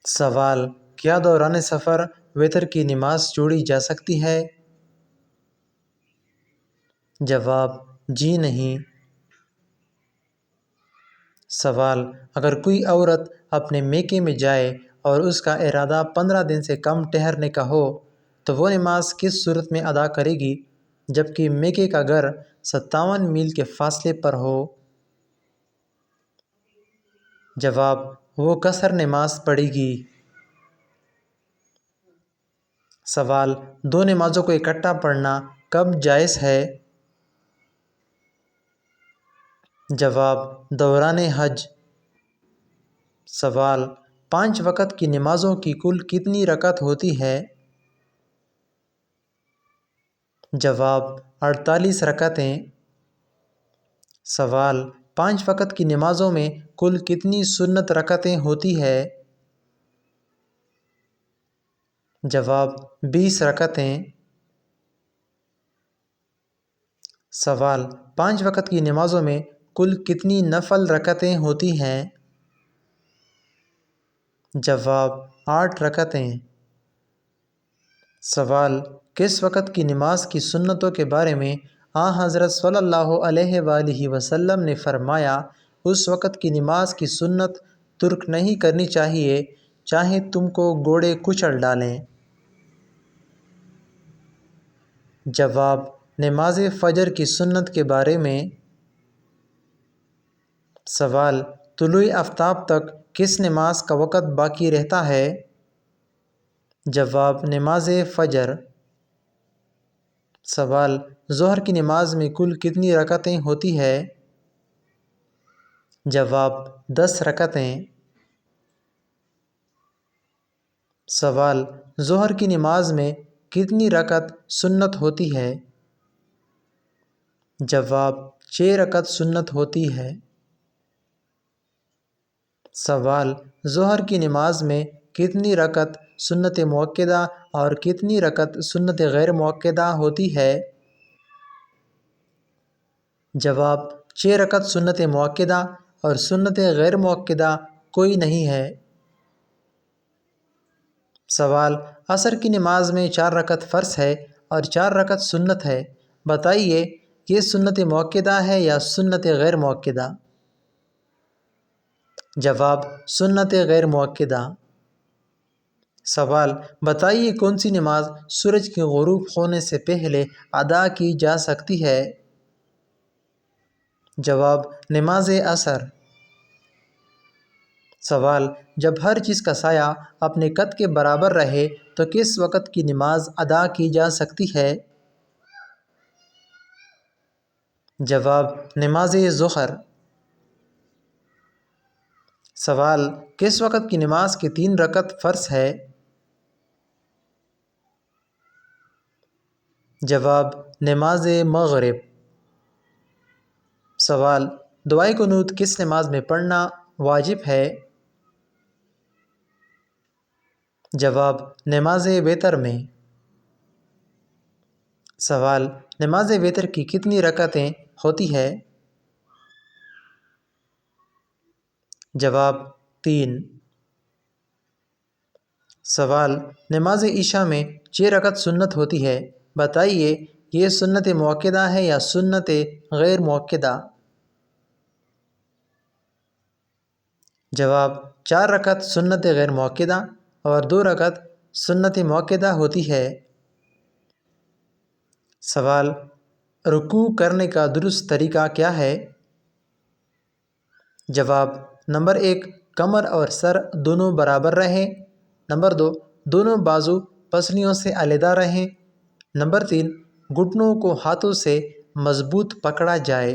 سوال: کیا دوران سفر وتر کی نماز جوڑی جا سکتی ہے؟ جواب: جی نہیں۔ سوال: اگر کوئی عورت اپنے میکے میں جائے اور اس کا ارادہ 15 دن سے کم ٹھہرنے کا ہو تو وہ نماز کس صورت میں ادا کرے گی جبکہ میکے کا گھر 57 میل کے فاصلے پر ہو؟ جواب: وہ قصر نماز پڑھے گی۔ سوال: دو نمازوں کو اکٹھا پڑھنا کب جائز ہے؟ جواب: دوران حج۔ سوال: 5 وقت کی نمازوں کی کل کتنی رکعت ہوتی ہے؟ جواب: 48 رکعتیں۔ سوال: 5 وقت کی نمازوں میں کل کتنی سنت رکعتیں ہوتی ہے؟ جواب: 20 رکعتیں۔ سوال: 5 وقت کی نمازوں میں کل کتنی نفل رکعتیں ہوتی ہیں؟ جواب: 8 رکعتیں۔ سوال: کس وقت کی نماز کی سنتوں کے بارے میں حضرت صلی اللہ علیہ وآلہ وسلم نے فرمایا اس وقت کی نماز کی سنت ترک نہیں کرنی چاہیے چاہے تم کو گھوڑے کچل ڈالیں؟ جواب: نماز فجر کی سنت کے بارے میں۔ سوال: طلوع آفتاب تک کس نماز کا وقت باقی رہتا ہے؟ جواب: نماز فجر۔ سوال: ظہر کی نماز میں کل کتنی رکعتیں ہوتی ہے؟ جواب: 10 رکعتیں۔ سوال: ظہر کی نماز میں کتنی رکعت سنت ہوتی ہے؟ جواب: 6 رکعت سنت ہوتی ہے۔ سوال: ظہر کی نماز میں کتنی رکعت سنت مؤکدہ اور کتنی رکعت سنت غیر مؤکدہ ہوتی ہے؟ جواب: 6 رکعت سنت مؤکدہ اور سنت غیر مؤکدہ کوئی نہیں ہے۔ سوال: عصر کی نماز میں 4 رکعت فرض ہے اور 4 رکعت سنت ہے، بتائیے یہ سنت مؤکدہ ہے یا سنت غیر مؤکدہ؟ جواب: سنت غیر مؤکدہ۔ سوال: بتائیے کون سی نماز سورج کے غروب ہونے سے پہلے ادا کی جا سکتی ہے؟ جواب: نماز عصر۔ سوال: جب ہر چیز کا سایہ اپنے قد کے برابر رہے تو کس وقت کی نماز ادا کی جا سکتی ہے؟ جواب: نماز ظہر۔ سوال: کس وقت کی نماز کی 3 رکعت فرض ہے؟ جواب: نماز مغرب۔ سوال: دعائے قنوت کس نماز میں پڑھنا واجب ہے؟ جواب: نماز وتر میں۔ سوال: نماز وتر کی کتنی رکعتیں ہوتی ہے؟ جواب: 3۔ سوال: نماز عشاء میں 6 رکعت سنت ہوتی ہے، بتائیے یہ سنت مؤکدہ ہے یا سنت غیر مؤکدہ؟ جواب: 4 رکعت سنت غیر مؤکدہ اور 2 رکعت سنت مؤکدہ ہوتی ہے۔ سوال: رکوع کرنے کا درست طریقہ کیا ہے؟ جواب: نمبر 1 کمر اور سر دونوں برابر رہیں۔ نمبر 2 دونوں بازو پسلیوں سے علیحدہ رہیں۔ نمبر 3 گھٹنوں کو ہاتھوں سے مضبوط پکڑا جائے۔